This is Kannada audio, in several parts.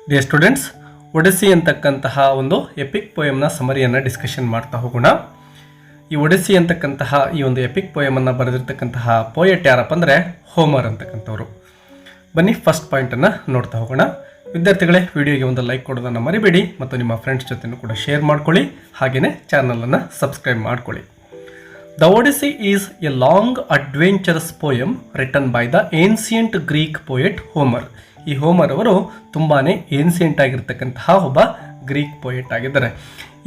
ಡಿಯರ್ ಸ್ಟೂಡೆಂಟ್ಸ್, ಒಡಿಸ್ಸಿ ಅಂತಕ್ಕಂತಹ ಒಂದು ಎಪಿಕ್ ಪೋಯಮ್ನ ಸಮರಿಯನ್ನು ಡಿಸ್ಕಷನ್ ಮಾಡ್ತಾ ಹೋಗೋಣ. ಈ ಒಡಿಸ್ಸಿ ಅಂತಕ್ಕಂತಹ ಈ ಒಂದು ಎಪಿಕ್ ಪೋಯಮನ್ನು ಬರೆದಿರ್ತಕ್ಕಂತಹ ಪೋಯೆಟ್ ಯಾರಪ್ಪ ಅಂದರೆ ಹೋಮರ್ ಅಂತಕ್ಕಂಥವ್ರು. ಬನ್ನಿ ಫಸ್ಟ್ ಪಾಯಿಂಟನ್ನು ನೋಡ್ತಾ ಹೋಗೋಣ. ವಿದ್ಯಾರ್ಥಿಗಳೇ, ವಿಡಿಯೋಗೆ ಒಂದು ಲೈಕ್ ಕೊಡೋದನ್ನು ಮರಿಬೇಡಿ ಮತ್ತು ನಿಮ್ಮ ಫ್ರೆಂಡ್ಸ್ ಜೊತೆನೂ ಕೂಡ ಶೇರ್ ಮಾಡ್ಕೊಳ್ಳಿ. ಹಾಗೆಯೇ ಚಾನಲನ್ನು ಸಬ್ಸ್ಕ್ರೈಬ್ ಮಾಡ್ಕೊಳ್ಳಿ. The Odyssey is a long adventurous poem written by the ancient Greek poet Homer. ಈ ಹೋಮರ್ ಅವರು ತುಂಬಾ ಏನ್ಸಿಯಂಟ್ ಆಗಿರ್ತಕ್ಕಂತಹ ಒಬ್ಬ ಗ್ರೀಕ್ ಪೋಯೆಟ್ ಆಗಿದ್ದಾರೆ.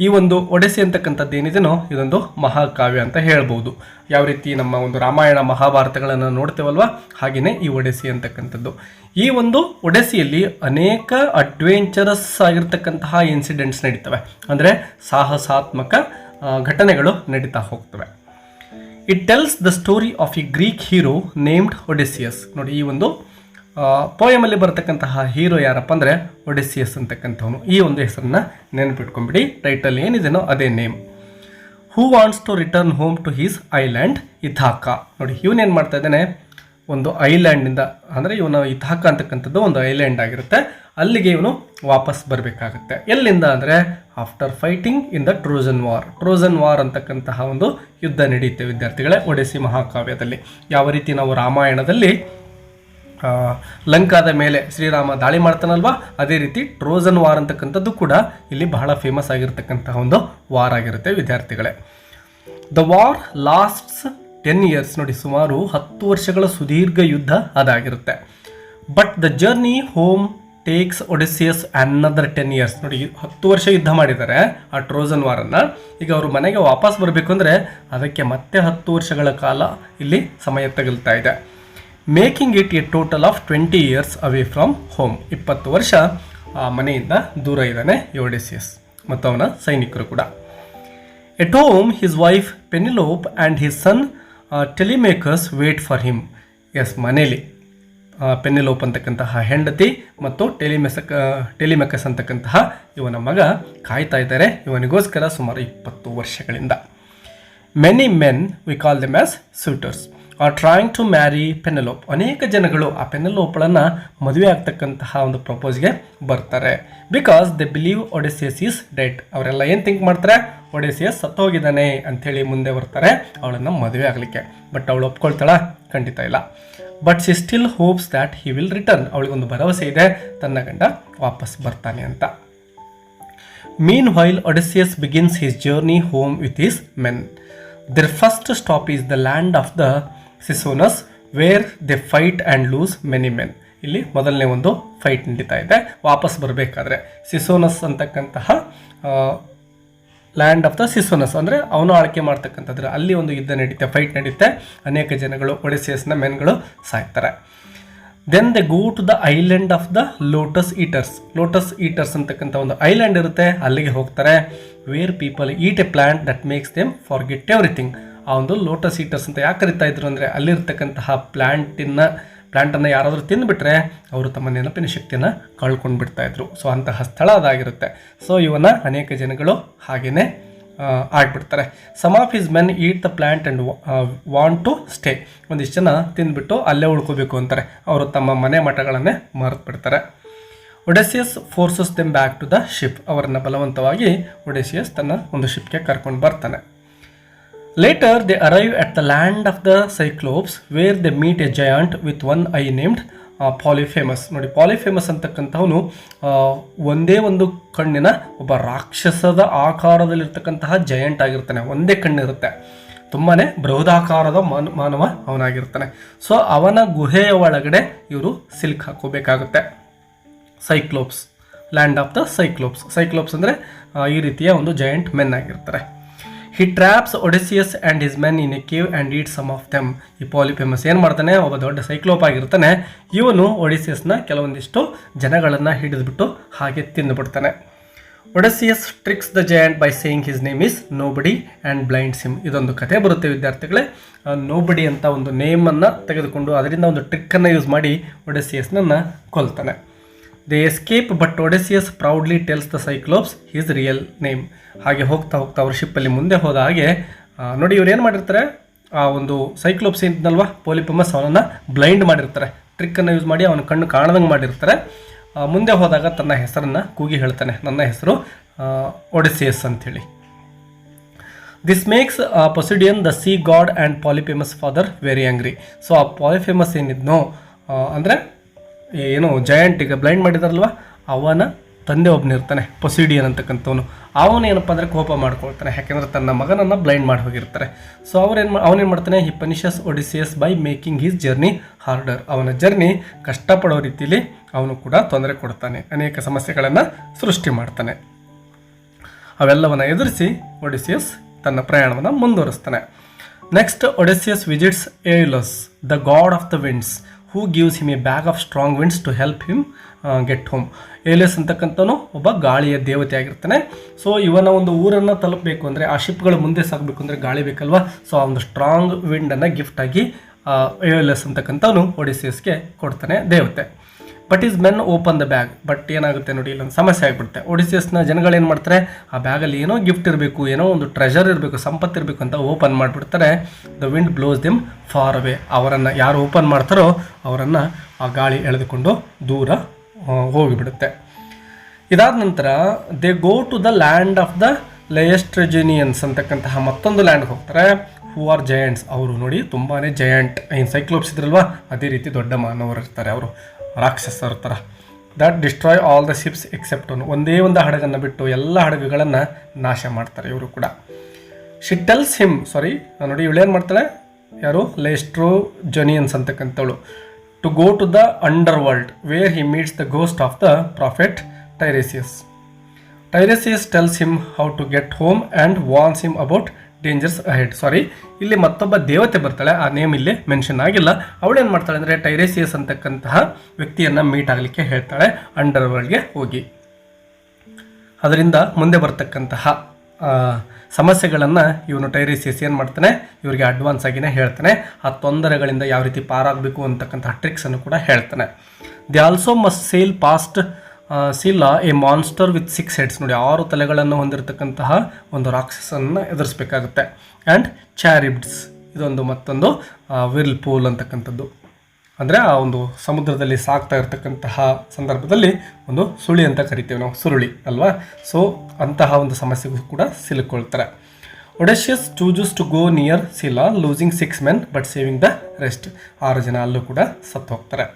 ಈ ಒಂದು ಒಡಿಸ್ಸಿ ಅಂತಕ್ಕಂಥದ್ದು ಏನಿದೆನೋ ಇದೊಂದು ಮಹಾಕಾವ್ಯ ಅಂತ ಹೇಳ್ಬೋದು. ಯಾವ ರೀತಿ ನಮ್ಮ ಒಂದು ರಾಮಾಯಣ ಮಹಾಭಾರತಗಳನ್ನು ನೋಡ್ತೇವಲ್ವ, ಹಾಗೆಯೇ ಈ ಒಡಿಸ್ಸಿ ಅಂತಕ್ಕಂಥದ್ದು. ಈ ಒಂದು ಒಡಿಸ್ಸಿಯಲ್ಲಿ ಅನೇಕ ಅಡ್ವೆಂಚರಸ್ ಆಗಿರ್ತಕ್ಕಂತಹ ಇನ್ಸಿಡೆಂಟ್ಸ್ ನಡೀತವೆ, ಅಂದರೆ ಸಾಹಸಾತ್ಮಕ ಘಟನೆಗಳು ನಡೀತಾ ಹೋಗ್ತವೆ. It tells the story of a Greek hero named Odysseus. ನೋಡಿ, ಈ ಒಂದು ಪೋಯಮಲ್ಲಿ ಬರತಕ್ಕಂತಹ ಹೀರೋ ಯಾರಪ್ಪ ಅಂದರೆ ಒಡಿಸ್ಸಿಯಸ್ ಅಂತಕ್ಕಂಥವನು. ಈ ಒಂದು ಹೆಸರನ್ನ ನೆನಪಿಟ್ಕೊಂಡ್ಬಿಡಿ. ಟೈಟಲ್ ಏನಿದೆನೋ ಅದೇ name. Who wants to return home to his island Ithaca. ನೋಡಿ, ಇವನೇನು ಮಾಡ್ತಾ ಇದ್ದಾನೆ, ಒಂದು ಐಲ್ಯಾಂಡಿಂದ, ಅಂದರೆ ಇವನು ಇಥಾಕ ಅಂತಕ್ಕಂಥದ್ದು ಒಂದು ಐಲ್ಯಾಂಡ್ ಆಗಿರುತ್ತೆ, ಅಲ್ಲಿಗೆ ಇವನು ವಾಪಸ್ ಬರಬೇಕಾಗುತ್ತೆ. ಎಲ್ಲಿಂದ ಅಂದರೆ after fighting in the Trojan war. Trojan war ಅಂತಕ್ಕಂತಹ ಒಂದು ಯುದ್ಧ ನಡೆಯುತ್ತೆ ವಿದ್ಯಾರ್ಥಿಗಳೇ ಒಡಿಸ್ಸಿ ಮಹಾಕಾವ್ಯದಲ್ಲಿ. ಯಾವ ರೀತಿ ನಾವು ರಾಮಾಯಣದಲ್ಲಿ ಲಂಕಾದ ಮೇಲೆ ಶ್ರೀರಾಮ ದಾಳಿ ಮಾಡ್ತಾನಲ್ವಾ, ಅದೇ ರೀತಿ ಟ್ರೋಜನ್ ವಾರ್ ಅಂತಕ್ಕಂಥದ್ದು ಕೂಡ ಇಲ್ಲಿ ಬಹಳ ಫೇಮಸ್ ಆಗಿರ್ತಕ್ಕಂತಹ ಒಂದು ವಾರ್ ಆಗಿರುತ್ತೆ ವಿದ್ಯಾರ್ಥಿಗಳೇ. The war lasts 10 years. ನೋಡಿ, ಸುಮಾರು 10 ವರ್ಷಗಳ ಸುದೀರ್ಘ ಯುದ್ಧ ಅದಾಗಿರುತ್ತೆ. But the journey home takes Odysseus another 10 years. ನೋಡಿ, 10 ವರ್ಷ ಯುದ್ಧ ಮಾಡಿದ್ದಾರೆ ಆ ಟ್ರೋಜನ್ ವಾರನ್ನು. ಈಗ ಅವರು ಮನೆಗೆ ವಾಪಸ್ ಬರಬೇಕು ಅಂದರೆ ಅದಕ್ಕೆ ಮತ್ತೆ 10 ವರ್ಷಗಳ ಕಾಲ ಇಲ್ಲಿ ಸಮಯ ತಗಲ್ತಾ ಇದೆ. Making it A total of 20 years away from home. 20 ವರ್ಷ ಮನೆಯಿಂದ ದೂರ ಇದ್ದಾನೆ ಒಡಿಸ್ಸಿಯಸ್ ಮತ್ತು ಅವನ ಸೈನಿಕರು ಕೂಡ. At home his wife Penelope and his son Telemachus wait for him. Yes, ಮನೇಲಿ ಪೆನಿಲೋಪ್ ಅಂತಕ್ಕಂತಹ ಹೆಂಡತಿ ಮತ್ತು ಟೆಲಿಮೆಕಸ್ ಅಂತಕ್ಕಂತಹ ಇವನ ಮಗ ಕಾಯ್ತಾ ಇದ್ದಾರೆ ಇವನಿಗೋಸ್ಕರ ಸುಮಾರು 20 ವರ್ಷಗಳಿಂದ. Many men, we call them as suitors, are trying to marry Penelope. ಅನೇಕ ಜನಗಳು ಆ ಪೆನೆಲೋಪ್ಳನ್ನು ಮದುವೆ ಆಗ್ತಕ್ಕಂತಹ ಒಂದು ಪ್ರಪೋಸ್ಗೆ ಬರ್ತಾರೆ. Because they believe Odysseus is dead. ಅವರೆಲ್ಲ ಏನು ಥಿಂಕ್ ಮಾಡ್ತಾರೆ, ಒಡಿಸ್ಸಿಯಸ್ ಸತ್ತೋಗಿದ್ದಾನೆ ಅಂಥೇಳಿ ಮುಂದೆ ಬರ್ತಾರೆ ಅವಳನ್ನು ಮದುವೆ ಆಗಲಿಕ್ಕೆ. ಬಟ್ ಅವಳು ಒಪ್ಕೊಳ್ತಾಳ? ಖಂಡಿತ ಇಲ್ಲ. But she still hopes that he will return. ಅವಳಿಗೊಂದು ಭರವಸೆ ಇದೆ, ತನ್ನ ಗಂಡ ವಾಪಸ್ ಬರ್ತಾನೆ ಅಂತ. Meanwhile Odysseus begins his journey home with his men. Their first stop is the land of the Sisonus, where they fight and lose many men. ಇಲ್ಲಿ ಮೊದಲನೇ ಒಂದು ಫೈಟ್ ನಡೀತಾ ಇದೆ ವಾಪಸ್ ಬರಬೇಕಾದ್ರೆ. ಸಿಸೋನಸ್ ಅಂತಕ್ಕಂತಹ ಲ್ಯಾಂಡ್ ಆಫ್ ದ ಸಿಸೋನಸ್ ಅಂದರೆ ಅವನು ಆಳ್ಕೆ ಮಾಡ್ತಕ್ಕಂಥದ್ದು. ಅಲ್ಲಿ ಒಂದು ಯುದ್ಧ ನಡೀತೆ, ಫೈಟ್ ನಡೀತೆ, ಅನೇಕ ಜನಗಳು ಒಡಿಸ್ಸಿಯಸ್ನ ಮೆನ್ಗಳು ಸಾಯ್ತಾರೆ. Then they go to the island of the lotus eaters. Lotus eaters ಅಂತಕ್ಕಂಥ ಒಂದು ಐಲ್ಯಾಂಡ್ ಇರುತ್ತೆ, ಅಲ್ಲಿಗೆ ಹೋಗ್ತಾರೆ. Where people eat a plant that makes them forget everything. ಆ ಒಂದು ಲೋಟಸ್ ಈಟರ್ಸ್ ಅಂತ ಯಾಕೆ ಕರಿತಾ ಇದ್ರು ಅಂದರೆ ಅಲ್ಲಿರ್ತಕ್ಕಂತಹ ಪ್ಲ್ಯಾಂಟನ್ನು ಯಾರಾದರೂ ತಿಂದುಬಿಟ್ರೆ ಅವರು ತಮ್ಮ ನೆನಪಿನ ಶಕ್ತಿಯನ್ನು ಕಳ್ಕೊಂಡು ಬಿಡ್ತಾ ಇದ್ರು. ಸೊ ಅಂತಹ ಸ್ಥಳ ಅದಾಗಿರುತ್ತೆ. ಸೊ ಇವನ್ನ ಅನೇಕ ಜನಗಳು ಹಾಗೆಯೇ ಆಗ್ಬಿಡ್ತಾರೆ. Some of his men eat the plant and want to stay. ಒಂದಿಷ್ಟು ಜನ ತಿಂದುಬಿಟ್ಟು ಅಲ್ಲೇ ಉಳ್ಕೋಬೇಕು ಅಂತಾರೆ. ಅವರು ತಮ್ಮ ಮನೆ ಮಠಗಳನ್ನೇ ಮರೆತು ಬಿಡ್ತಾರೆ. Odysseus forces them back to the ship. ಅವರನ್ನು ಬಲವಂತವಾಗಿ ಒಡಿಸ್ಸಿಯಸ್ ತನ್ನ ಒಂದು ಶಿಪ್ಗೆ ಕರ್ಕೊಂಡು ಬರ್ತಾನೆ. Later they arrive at the land of the Cyclops where they meet a giant with one eye named Polyphemus. ನೋಡಿ, ಪಾಲಿಫೇಮಸ್ ಅಂತಕ್ಕಂಥವನು ಒಂದೇ ಒಂದು ಕಣ್ಣಿನ ಒಬ್ಬ ರಾಕ್ಷಸದ ಆಕಾರದಲ್ಲಿರ್ತಕ್ಕಂತಹ ಜಯಂಟ್ ಆಗಿರ್ತಾನೆ. ಒಂದೇ ಕಣ್ಣಿರುತ್ತೆ, ತುಂಬಾ ಬೃಹದಾಕಾರದ ಮಾನವ ಅವನಾಗಿರ್ತಾನೆ. ಸೊ ಅವನ ಗುಹೆಯ ಒಳಗಡೆ ಇವರು ಸಿಲ್ಕ್ ಹಾಕೋಬೇಕಾಗುತ್ತೆ. Cyclops, land of the Cyclops. Cyclops ಅಂದರೆ ಈ ರೀತಿಯ ಒಂದು ಜಯಂಟ್ ಮೆನ್ ಆಗಿರ್ತಾರೆ. He traps Odysseus and his men in a cave and eat some of them. ಈ ಪಾಲಿಫೇಮಸ್ ಏನು ಮಾಡ್ತಾನೆ, ಒಬ್ಬ ದೊಡ್ಡ ಸೈಕ್ಲೋಪ್ ಆಗಿರ್ತಾನೆ. ಇವನು ಒಡಿಸ್ಸಿಯಸ್ನ ಕೆಲವೊಂದಿಷ್ಟು ಜನಗಳನ್ನು ಹಿಡಿದುಬಿಟ್ಟು ಹಾಗೆ ತಿಂದುಬಿಡ್ತಾನೆ. Odysseus tricks the giant by saying his name is nobody and blinds him. ಇದೊಂದು ಕಥೆ ಬರುತ್ತೆ ವಿದ್ಯಾರ್ಥಿಗಳೇ. ನೋಬಡಿ ಅಂತ ಒಂದು ನೇಮನ್ನು ತೆಗೆದುಕೊಂಡು ಅದರಿಂದ ಒಂದು ಟ್ರಿಕ್ಕನ್ನು ಯೂಸ್ ಮಾಡಿ ಒಡಿಸ್ಸಿಯಸ್ನನ್ನು ಕೊಲ್ತಾನೆ. They escape but Odysseus proudly tells the Cyclops his real name. ಹಾಗೆ ಹೋಗ್ತಾ ಹೋಗ್ತಾ ಅವ್ರ ಶಿಪ್ಪಲ್ಲಿ ಮುಂದೆ ಹೋದ ಹಾಗೆ ನೋಡಿ, ಇವ್ರು ಏನು ಮಾಡಿರ್ತಾರೆ, ಆ ಒಂದು ಸೈಕ್ಲೋಪ್ಸ್ ಏನಿದ್ನಲ್ವಾ ಪಾಲಿಫೇಮಸ್, ಅವನನ್ನು ಬ್ಲೈಂಡ್ ಮಾಡಿರ್ತಾರೆ. ಟ್ರಿಕ್ಕನ್ನು ಯೂಸ್ ಮಾಡಿ ಅವನ ಕಣ್ಣು ಕಾಣದಂಗೆ ಮಾಡಿರ್ತಾರೆ. ಮುಂದೆ ಹೋದಾಗ ತನ್ನ ಹೆಸರನ್ನು ಕೂಗಿ ಹೇಳ್ತಾನೆ, ನನ್ನ ಹೆಸರು ಒಡಿಸಿಯಸ್ ಅಂಥೇಳಿ. This makes Poseidon the sea god and Polyphemus father very angry. So ಆ ಪಾಲಿಫೇಮಸ್ ಏನಿದ್ನೋ ಅಂದರೆ ಏನು ಜಯಂಟಿಗೆ ಬ್ಲೈಂಡ್ ಮಾಡಿದಾರಲ್ವ, ಅವನ ತಂದೆ ಒಬ್ಬನಿರ್ತಾನೆ ಪೊಸಿಡಿಯನ್ ಅಂತಕ್ಕಂಥವನು. ಅವನೇನಪ್ಪ ಅಂದರೆ ಕೋಪ ಮಾಡ್ಕೊಳ್ತಾನೆ, ಯಾಕೆಂದರೆ ತನ್ನ ಮಗನನ್ನು ಬ್ಲೈಂಡ್ ಮಾಡಿ ಹೋಗಿರ್ತಾರೆ. ಸೊ ಅವನೇನು ಮಾಡ್ತಾನೆ, he punishes Odysseus by making his journey harder. ಅವನ ಜರ್ನಿ ಕಷ್ಟಪಡೋ ರೀತಿಯಲ್ಲಿ ಅವನು ಕೂಡ ತೊಂದರೆ ಕೊಡ್ತಾನೆ, ಅನೇಕ ಸಮಸ್ಯೆಗಳನ್ನು ಸೃಷ್ಟಿ ಮಾಡ್ತಾನೆ. ಅವೆಲ್ಲವನ್ನು ಎದುರಿಸಿ ಒಡಿಸಿಯಸ್ ತನ್ನ ಪ್ರಯಾಣವನ್ನು ಮುಂದುವರಿಸ್ತಾನೆ. Next, Odysseus visits Aeolus the god of the winds who gives him a bag of strong winds to help him get home. Aeolus ಅಂತಕ್ಕಂಥವನು ಒಬ್ಬ ಗಾಳಿಯ ದೇವತೆ ಆಗಿರ್ತಾನೆ. ಸೊ ಇವನ ಒಂದು ಊರನ್ನು ತಲುಪಬೇಕು ಅಂದರೆ, ಆ ಶಿಪ್ಗಳು ಮುಂದೆ ಸಾಗಬೇಕು ಅಂದರೆ ಗಾಳಿ ಬೇಕಲ್ವಾ. ಸೊ ಆ ಒಂದು ಸ್ಟ್ರಾಂಗ್ ವಿಂಡನ್ನು ಗಿಫ್ಟಾಗಿ ಏಲಿಯಸ್ ಅಂತಕ್ಕಂಥವನು ಒಡಿಸಿಯಸ್ಗೆ ಕೊಡ್ತಾನೆ ದೇವತೆ. But is men open the bag. But ಏನಾಗುತ್ತೆ ನೋಡಿ, ಇಲ್ಲೊಂದು ಸಮಸ್ಯೆ ಆಗಿಬಿಡುತ್ತೆ. ಒಡಿಸಿಯಸ್ನ ಜನಗಳೇನು ಮಾಡ್ತಾರೆ, ಆ ಬ್ಯಾಗಲ್ಲಿ ಏನೋ ಗಿಫ್ಟ್ ಇರಬೇಕು, ಏನೋ ಒಂದು ಟ್ರೆಷರ್ ಇರಬೇಕು, ಸಂಪತ್ತು ಇರಬೇಕು ಅಂತ ಓಪನ್ ಮಾಡಿಬಿಡ್ತಾರೆ. The wind blows them far away. ಅವರನ್ನು ಯಾರು ಓಪನ್ ಮಾಡ್ತಾರೋ ಅವರನ್ನು ಆ ಗಾಳಿ ಎಳೆದುಕೊಂಡು ದೂರ ಹೋಗಿಬಿಡುತ್ತೆ. ಇದಾದ ನಂತರ they go to the land of the Laestrygonians ಅಂತಕ್ಕಂತಹ ಮತ್ತೊಂದು ಲ್ಯಾಂಡ್ಗೆ ಹೋಗ್ತಾರೆ. Who are giants. ಅವರು ನೋಡಿ ತುಂಬಾ ಜಯಂಟ್, ಏನು ಸೈಕ್ಲೋಪ್ಸ್ ಇದ್ರಲ್ವ ಅದೇ ರೀತಿ ದೊಡ್ಡ ಮಾನವರು ಇರ್ತಾರೆ, ಅವರು ರಾಕ್ಷಸರ ಥರ. That destroy all the ships accept one. ಒಂದೇ ಒಂದು ಹಡಗನ್ನು ಬಿಟ್ಟು ಎಲ್ಲ ಹಡಗುಗಳನ್ನು ನಾಶ ಮಾಡ್ತಾರೆ ಇವರು ಕೂಡ. ಶಿ ಟೆಲ್ಸ್ ಹಿಮ್, ನೋಡಿ ಇವಳೇನು ಮಾಡ್ತಾಳೆ, ಯಾರು ಲೆಸ್ಟ್ರೋಜನಿಯನ್ಸ್ ಅಂತಕ್ಕಂಥವಳು, to go to the underworld where he meets the ghost of the prophet Tiresias. Tiresias tells him how to get home and warns him about dangers ahead. ಇಲ್ಲಿ ಮತ್ತೊಬ್ಬ ದೇವತೆ ಬರ್ತಾಳೆ, ಆ ನೇಮ್ ಇಲ್ಲಿ ಮೆನ್ಷನ್ ಆಗಿಲ್ಲ. ಅವಳೇನು ಮಾಡ್ತಾಳೆ ಅಂದರೆ ಟೈರೇಸಿಯಸ್ ಅಂತಕ್ಕಂತಹ ವ್ಯಕ್ತಿಯನ್ನು ಮೀಟ್ ಆಗಲಿಕ್ಕೆ ಹೇಳ್ತಾಳೆ ಅಂಡರ್ ವರ್ಲ್ಡ್ಗೆ ಹೋಗಿ. ಅದರಿಂದ ಮುಂದೆ ಬರ್ತಕ್ಕಂತಹ ಸಮಸ್ಯೆಗಳನ್ನು ಇವನು ಟೈರೇಸಿಯಸ್ ಏನು ಮಾಡ್ತಾನೆ, ಇವರಿಗೆ ಅಡ್ವಾನ್ಸ್ ಆಗಿನೇ ಹೇಳ್ತಾನೆ. ಆ ತೊಂದರೆಗಳಿಂದ ಯಾವ ರೀತಿ ಪಾರಾಗಬೇಕು ಅಂತಕ್ಕಂತಹ ಟ್ರಿಕ್ಸನ್ನು ಕೂಡ ಹೇಳ್ತಾನೆ. They also must sail past Scylla a monster with 6 heads. ನೋಡಿ 6 ತಲೆಗಳನ್ನು ಹೊಂದಿರತಕ್ಕಂತಹ ಒಂದು ರಾಕ್ಷಸನ್ನು ಎದುರಿಸಬೇಕಾಗುತ್ತೆ. ಆ್ಯಂಡ್ ಚಾರಿಬ್ಡ್ಸ್, ಇದೊಂದು ಮತ್ತೊಂದು ವಿರ್ಲ್ ಪೂಲ್ ಅಂತಕ್ಕಂಥದ್ದು, ಅಂದರೆ ಆ ಒಂದು ಸಮುದ್ರದಲ್ಲಿ ಸಾಗ್ತಾ ಇರತಕ್ಕಂತಹ ಸಂದರ್ಭದಲ್ಲಿ ಒಂದು ಸುಳಿ ಅಂತ ಕರಿತೀವಿ ನಾವು, ಸುರುಳಿ ಅಲ್ವಾ. ಸೊ ಅಂತಹ ಒಂದು ಸಮಸ್ಯೆಗೂ ಕೂಡ ಸಿಲುಕೊಳ್ತಾರೆ. Odysseus chooses to go near Scylla losing 6 men but saving the rest. 6 ಜನ ಅಲ್ಲೂ ಕೂಡ ಸತ್ತು ಹೋಗ್ತಾರೆ.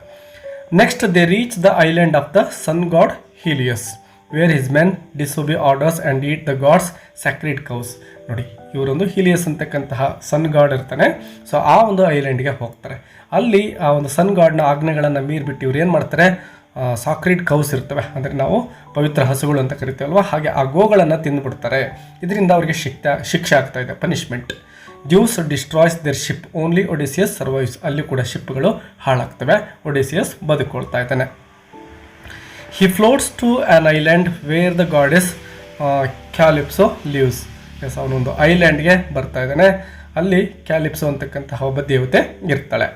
Next they reach the island of the sun god Helios where his men disobey orders and eat the god's sacred cows. ನೋಡಿ ಇವರೊಂದು ಹೀಲಿಯಸ್ ಅಂತಕ್ಕಂತಹ ಸನ್ ಗಾಡ್ ಇರ್ತಾನೆ. ಸೊ ಆ ಒಂದು ಐಲ್ಯಾಂಡ್ಗೆ ಹೋಗ್ತಾರೆ. ಅಲ್ಲಿ ಆ ಒಂದು ಸನ್ ಗಾಡ್ನ ಆಜ್ಞೆಗಳನ್ನು ಮೀರಿಬಿಟ್ಟು ಇವ್ರು ಏನು ಮಾಡ್ತಾರೆ, ಸಾಕ್ರಿಡ್ ಕೌಸ್ ಇರ್ತವೆ, ಅಂದರೆ ನಾವು ಪವಿತ್ರ ಹಸುಗಳು ಅಂತ ಕರಿತೀವಲ್ವ, ಹಾಗೆ ಆ ಗೋಗಳನ್ನು ತಿಂದುಬಿಡ್ತಾರೆ. ಇದರಿಂದ ಅವರಿಗೆ ಶಿಕ್ಷೆ ಆಗ್ತಾ ಇದೆ, punishment. Zeus destroys their ship only Odysseus survives. ಅಲ್ಲಿ ಕೂಡ ಶಿಪ್ಗಳು ಹಾಳಾಗ್ತವೆ, ಒಡಿಸಿಯಸ್ ಬದುಕೊಳ್ತಾ ಇದ್ದಾನೆ. He floats to an island where the goddess Calypso lives. Yes, ಅವನೊಂದು ಐಲ್ಯಾಂಡ್ಗೆ ಬರ್ತಾ ಇದ್ದಾನೆ. ಅಲ್ಲಿ ಕ್ಯಾಲಿಪ್ಸೋ ಅಂತಕ್ಕಂತಹ ಒಬ್ಬ ದೇವತೆ ಇರ್ತಾಳೆ.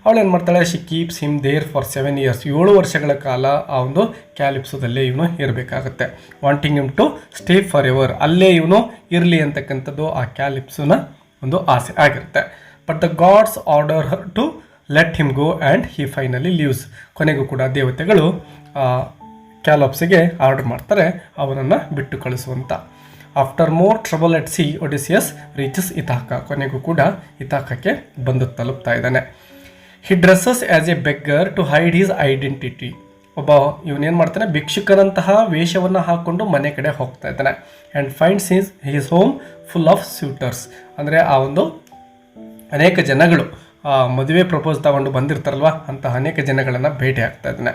ಅವಳೇನು ಮಾಡ್ತಾಳೆ, she keeps him there for 7 years. 7 ವರ್ಷಗಳ ಕಾಲ ಆ ಒಂದು ಕ್ಯಾಲಿಪ್ಸೋದಲ್ಲೇ ಇವನು ಇರಬೇಕಾಗತ್ತೆ. Wanting him to stay forever. ಅಲ್ಲೇ ಇವನು ಇರಲಿ ಅಂತಕ್ಕಂಥದ್ದು ಆ ಕ್ಯಾಲಿಪ್ಸೋನ ಒಂದು ಆಸೆ ಆಗಿರುತ್ತೆ. But the gods order her to let him go and he finally leaves. ಕೊನೆಗೂ ಕೂಡ ದೇವತೆಗಳು ಕ್ಯಾಲಿಪ್ಸೋಗೆ ಆರ್ಡರ್ ಮಾಡ್ತಾರೆ ಅವನನ್ನು ಬಿಟ್ಟು ಕಳಿಸುವಂತ. After more trouble at sea Odysseus reaches Ithaca. ಕೊನೆಗೂ ಕೂಡ ಇತಾಕಕ್ಕೆ ಬಂದು ತಲುಪ್ತಾ ಇದ್ದಾನೆ. He dresses as a beggar to hide his identity. ಒಬ್ಬ ಇವನೇನು ಮಾಡ್ತಾನೆ, ಭಿಕ್ಷುಕರಂತಹ ವೇಷವನ್ನು ಹಾಕ್ಕೊಂಡು ಮನೆ ಕಡೆ ಹೋಗ್ತಾ ಇದ್ದಾನೆ. And finds his home full of suitors. ಅಂದರೆ ಆ ಒಂದು ಅನೇಕ ಜನಗಳು ಮದುವೆ ಪ್ರಪೋಸ್ ತಗೊಂಡು ಬಂದಿರ್ತಾರಲ್ವ, ಅಂತಹ ಅನೇಕ ಜನಗಳನ್ನು ಭೇಟಿ ಆಗ್ತಾ ಇದ್ದಾನೆ.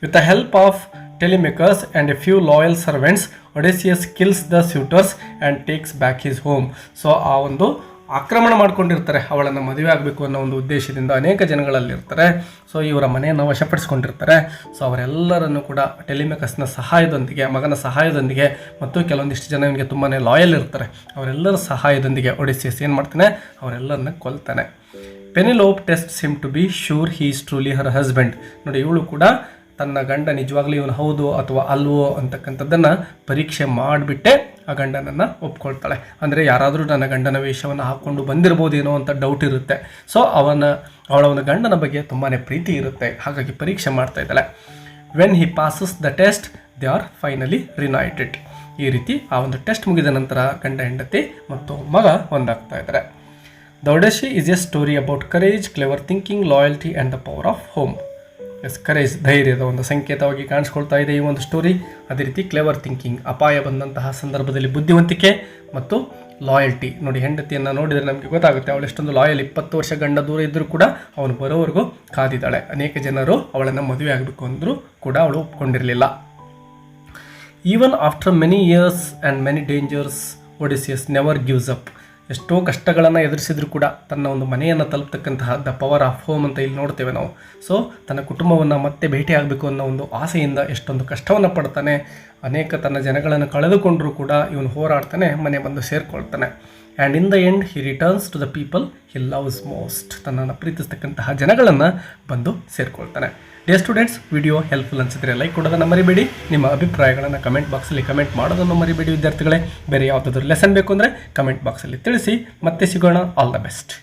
With the help of Telemachus and a few loyal servants Odysseus kills the suitors and takes back his home. So ಆ ಒಂದು ಆಕ್ರಮಣ ಮಾಡ್ಕೊಂಡಿರ್ತಾರೆ, ಅವಳನ್ನು ಮದುವೆ ಆಗಬೇಕು ಅನ್ನೋ ಒಂದು ಉದ್ದೇಶದಿಂದ ಅನೇಕ ಜನಗಳಲ್ಲಿರ್ತಾರೆ. ಸೊ ಇವರ ಮನೆಯನ್ನು ವಶಪಡಿಸ್ಕೊಂಡಿರ್ತಾರೆ. ಸೊ ಅವರೆಲ್ಲರನ್ನು ಕೂಡ ಟೆಲಿಮೇಕರ್ಸ್ನ ಸಹಾಯದೊಂದಿಗೆ, ಮಗನ ಸಹಾಯದೊಂದಿಗೆ ಮತ್ತು ಕೆಲವೊಂದಿಷ್ಟು ಜನ ಇವನಿಗೆ ತುಂಬಾ ಲಾಯಲ್ ಇರ್ತಾರೆ, ಅವರೆಲ್ಲರ ಸಹಾಯದೊಂದಿಗೆ ಒಡಿಸಿಯಸ್ ಏನು ಮಾಡ್ತಾನೆ, ಅವರೆಲ್ಲರನ್ನ ಕೊಲ್ತಾನೆ. Penelope tests him to be sure he is truly her husband. ನೋಡಿ ಇವಳು ಕೂಡ ತನ್ನ ಗಂಡ ನಿಜವಾಗ್ಲೂ ಇವನು ಹೌದು ಅಥವಾ ಅಲ್ವೋ ಅಂತಕ್ಕಂಥದ್ದನ್ನು ಪರೀಕ್ಷೆ ಮಾಡಿಬಿಟ್ಟೆ ಆ ಗಂಡನನ್ನು ಒಪ್ಕೊಳ್ತಾಳೆ. ಅಂದರೆ ಯಾರಾದರೂ ನನ್ನ ಗಂಡನ ವೇಷವನ್ನು ಹಾಕ್ಕೊಂಡು ಬಂದಿರ್ಬೋದೇನೋ ಅಂತ ಡೌಟ್ ಇರುತ್ತೆ. ಸೊ ಅವಳ ಒಂದು ಗಂಡನ ಬಗ್ಗೆ ತುಂಬಾ ಪ್ರೀತಿ ಇರುತ್ತೆ, ಹಾಗಾಗಿ ಪರೀಕ್ಷೆ ಮಾಡ್ತಾ ಇದ್ದಾಳೆ. When he passes the test they are finally reunited. ಈ ರೀತಿ ಆ ಒಂದು ಟೆಸ್ಟ್ ಮುಗಿದ ನಂತರ ಗಂಡ ಹೆಂಡತಿ ಮತ್ತು ಮಗ ಒಂದಾಗ್ತಾ ಇದ್ದಾರೆ. The Odyssey is a story about courage, clever thinking, loyalty and the power of home. Courage, ಧೈರ್ಯದ ಒಂದು ಸಂಕೇತವಾಗಿ ಕಾಣಿಸ್ಕೊಳ್ತಾ ಇದೆ ಈ ಒಂದು ಸ್ಟೋರಿ. ಅದೇ ರೀತಿ ಕ್ಲೆವರ್ ಥಿಂಕಿಂಗ್, ಅಪಾಯ ಬಂದಂತಹ ಸಂದರ್ಭದಲ್ಲಿ ಬುದ್ಧಿವಂತಿಕೆ, ಮತ್ತು ಲಾಯಲ್ಟಿ. ನೋಡಿ, ಹೆಂಡತಿಯನ್ನು ನೋಡಿದರೆ ನಮಗೆ ಗೊತ್ತಾಗುತ್ತೆ ಅವಳು ಎಷ್ಟೊಂದು ಲಾಯಲ್. 20 ವರ್ಷ ಗಂಡ ದೂರ ಇದ್ದರೂ ಕೂಡ ಅವನು ಬರೋವರೆಗೂ ಕಾದಿದ್ದಾಳೆ. ಅನೇಕ ಜನರು ಅವಳನ್ನು ಮದುವೆ ಆಗಬೇಕು ಅಂದರೂ ಕೂಡ ಅವಳು ಒಪ್ಕೊಂಡಿರಲಿಲ್ಲ. Even after many years and many dangers, Odysseus never gives up. ಎಷ್ಟೋ ಕಷ್ಟಗಳನ್ನು ಎದುರಿಸಿದ್ರು ಕೂಡ ತನ್ನ ಒಂದು ಮನೆಯನ್ನು ತಲುಪತಕ್ಕಂತಹ ದ ಪವರ್ ಆಫ್ ಹೋಮ್ ಅಂತ ಇಲ್ಲಿ ನೋಡ್ತೇವೆ ನಾವು. ಸೊ ತನ್ನ ಕುಟುಂಬವನ್ನು ಮತ್ತೆ ಭೇಟಿ ಆಗಬೇಕು ಅನ್ನೋ ಒಂದು ಆಸೆಯಿಂದ ಎಷ್ಟೊಂದು ಕಷ್ಟವನ್ನು ಪಡ್ತಾನೆ. ಅನೇಕ ತನ್ನ ಜನಗಳನ್ನು ಕಳೆದುಕೊಂಡರೂ ಕೂಡ ಇವನು ಹೋರಾಡ್ತಾನೆ, ಮನೆ ಬಂದು ಸೇರಿಕೊಳ್ತಾನೆ. And in the end he returns to the people he loves most. ತನ್ನನ್ನು ಪ್ರೀತಿಸ್ತಕ್ಕಂತಹ ಜನಗಳನ್ನು ಬಂದು ಸೇರಿಕೊಳ್ತಾನೆ. ಡಿಯರ್ ಸ್ಟೂಡೆಂಟ್ಸ್, ವಿಡಿಯೋ ಹೆಲ್ಪ್ಫುಲ್ ಅನಿಸಿದರೆ ಲೈಕ್ ಕೊಡೋದನ್ನು ಮರಿಬೇಡಿ. ನಿಮ್ಮ ಅಭಿಪ್ರಾಯಗಳನ್ನು ಕಮೆಂಟ್ ಬಾಕ್ಸಲ್ಲಿ ಕಮೆಂಟ್ ಮಾಡೋದನ್ನು ಮರಿಬೇಡಿ ವಿದ್ಯಾರ್ಥಿಗಳೇ. ಬೇರೆ ಯಾವುದಾದ್ರೂ ಲೆಸನ್ ಬೇಕು ಅಂದರೆ ಕಮೆಂಟ್ ಬಾಕ್ಸಲ್ಲಿ ತಿಳಿಸಿ. ಮತ್ತೆ ಸಿಗೋಣ. All the best.